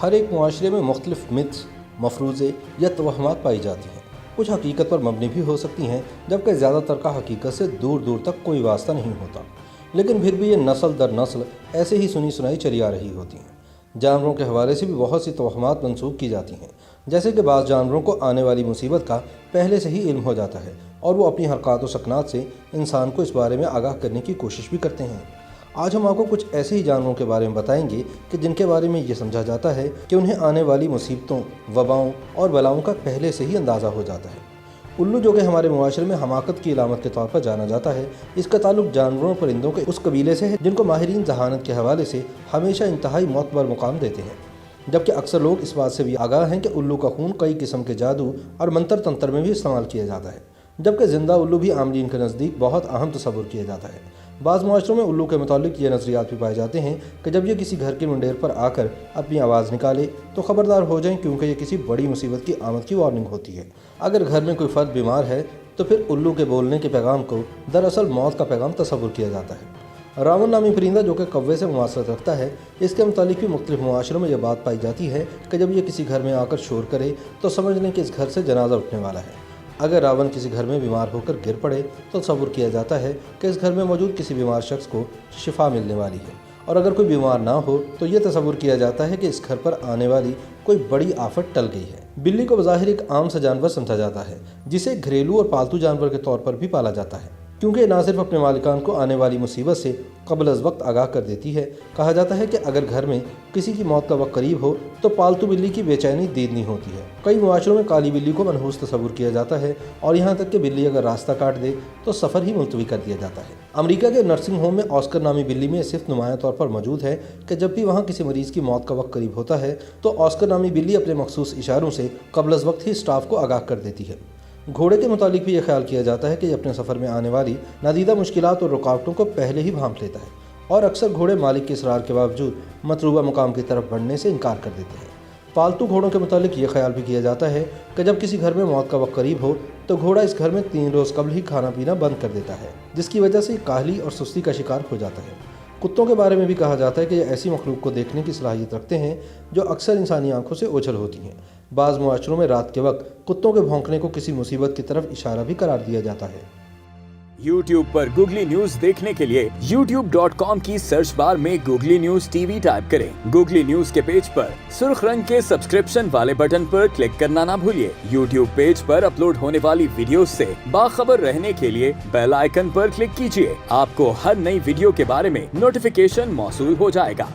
ہر ایک معاشرے میں مختلف متس، مفروضے یا توہمات پائی جاتی ہیں۔ کچھ حقیقت پر مبنی بھی ہو سکتی ہیں، جبکہ زیادہ تر کا حقیقت سے دور دور تک کوئی واسطہ نہیں ہوتا، لیکن پھر بھی یہ نسل در نسل ایسے ہی سنی سنائی چلی آ رہی ہوتی ہیں۔ جانوروں کے حوالے سے بھی بہت سی توہمات منسوخ کی جاتی ہیں، جیسے کہ بعض جانوروں کو آنے والی مصیبت کا پہلے سے ہی علم ہو جاتا ہے اور وہ اپنی حرکات و سکنات سے انسان کو اس بارے میں آگاہ کرنے کی کوشش بھی کرتے ہیں۔ آج ہم آپ کو کچھ ایسے ہی جانوروں کے بارے میں بتائیں گے کہ جن کے بارے میں یہ سمجھا جاتا ہے کہ انہیں آنے والی مصیبتوں، وباؤں اور بلاؤں کا پہلے سے ہی اندازہ ہو جاتا ہے۔ الو، جو کہ ہمارے معاشرے میں حماقت کی علامت کے طور پر جانا جاتا ہے، اس کا تعلق جانوروں پرندوں کے اس قبیلے سے ہے جن کو ماہرین ذہانت کے حوالے سے ہمیشہ انتہائی معتبر مقام دیتے ہیں، جبکہ اکثر لوگ اس بات سے بھی آگاہ ہیں کہ الو کا خون کئی قسم کے جادو اور منتر تنتر میں بھی استعمال کیا جاتا ہے، جبکہ زندہ الو بھی عاملین کے نزدیک بہت اہم تصور کیا جاتا ہے۔ بعض معاشروں میں الو کے متعلق یہ نظریات بھی پائے جاتے ہیں کہ جب یہ کسی گھر کے منڈیر پر آ کر اپنی آواز نکالے تو خبردار ہو جائیں، کیونکہ یہ کسی بڑی مصیبت کی آمد کی وارننگ ہوتی ہے۔ اگر گھر میں کوئی فرد بیمار ہے تو پھر الو کے بولنے کے پیغام کو دراصل موت کا پیغام تصور کیا جاتا ہے۔ راون نامی پرندہ، جو کہ کوے سے مماثلت رکھتا ہے، اس کے متعلق بھی مختلف معاشروں میں یہ بات پائی جاتی ہے کہ جب یہ کسی گھر میں آ کر شور کرے تو سمجھ لیں کہ اس گھر سے جنازہ اٹھنے والا ہے۔ اگر راون کسی گھر میں بیمار ہو کر گر پڑے تو تصور کیا جاتا ہے کہ اس گھر میں موجود کسی بیمار شخص کو شفا ملنے والی ہے، اور اگر کوئی بیمار نہ ہو تو یہ تصور کیا جاتا ہے کہ اس گھر پر آنے والی کوئی بڑی آفت ٹل گئی ہے۔ بلی کو بظاہر ایک عام سا جانور سمجھا جاتا ہے، جسے گھریلو اور پالتو جانور کے طور پر بھی پالا جاتا ہے، کیونکہ یہ نہ صرف اپنے مالکان کو آنے والی مصیبت سے قبل از وقت آگاہ کر دیتی ہے۔ کہا جاتا ہے کہ اگر گھر میں کسی کی موت کا وقت قریب ہو تو پالتو بلی کی بے چینی دیدنی ہوتی ہے۔ کئی معاشروں میں کالی بلی کو منحوس تصور کیا جاتا ہے، اور یہاں تک کہ بلی اگر راستہ کاٹ دے تو سفر ہی ملتوی کر دیا جاتا ہے۔ امریکہ کے نرسنگ ہوم میں آسکر نامی بلی میں صرف نمایاں طور پر موجود ہے کہ جب بھی وہاں کسی مریض کی موت کا وقت قریب ہوتا ہے تو آسکر نامی بلی اپنے مخصوص اشاروں سے قبل از وقت ہی اسٹاف کو آگاہ کر دیتی ہے۔ گھوڑے کے متعلق بھی یہ خیال کیا جاتا ہے کہ یہ اپنے سفر میں آنے والی نادیدہ مشکلات اور رکاوٹوں کو پہلے ہی بھانپ لیتا ہے، اور اکثر گھوڑے مالک کے اصرار کے باوجود مطلوبہ مقام کی طرف بڑھنے سے انکار کر دیتے ہیں۔ پالتو گھوڑوں کے متعلق یہ خیال بھی کیا جاتا ہے کہ جب کسی گھر میں موت کا وقت قریب ہو تو گھوڑا اس گھر میں 3 روز قبل ہی کھانا پینا بند کر دیتا ہے، جس کی وجہ سے کاہلی اور سستی کا شکار ہو جاتا ہے۔ کتوں کے بارے میں بھی کہا جاتا ہے کہ یہ ایسی مخلوق کو دیکھنے کی صلاحیت رکھتے ہیں جو اکثر انسانی آنکھوں سے اوجھل ہوتی ہیں۔ بعض معاشروں میں رات کے وقت کتوں کے بھونکنے کو کسی مصیبت کی طرف اشارہ بھی قرار دیا جاتا ہے۔ YouTube پر گوگلی نیوز دیکھنے کے لیے youtube.com کی سرچ بار میں googly news T V type کریں۔ گوگلی نیوز کے پیج پر سرخ رنگ کے سبسکرپشن والے بٹن پر کلک کرنا نہ بھولیے۔ YouTube پیج پر اپلوڈ ہونے والی ویڈیوز سے باخبر رہنے کے لیے بیل آئیکن پر کلک کیجیے۔ آپ کو ہر نئی ویڈیو کے بارے میں نوٹیفیکیشن موصول ہو جائے گا۔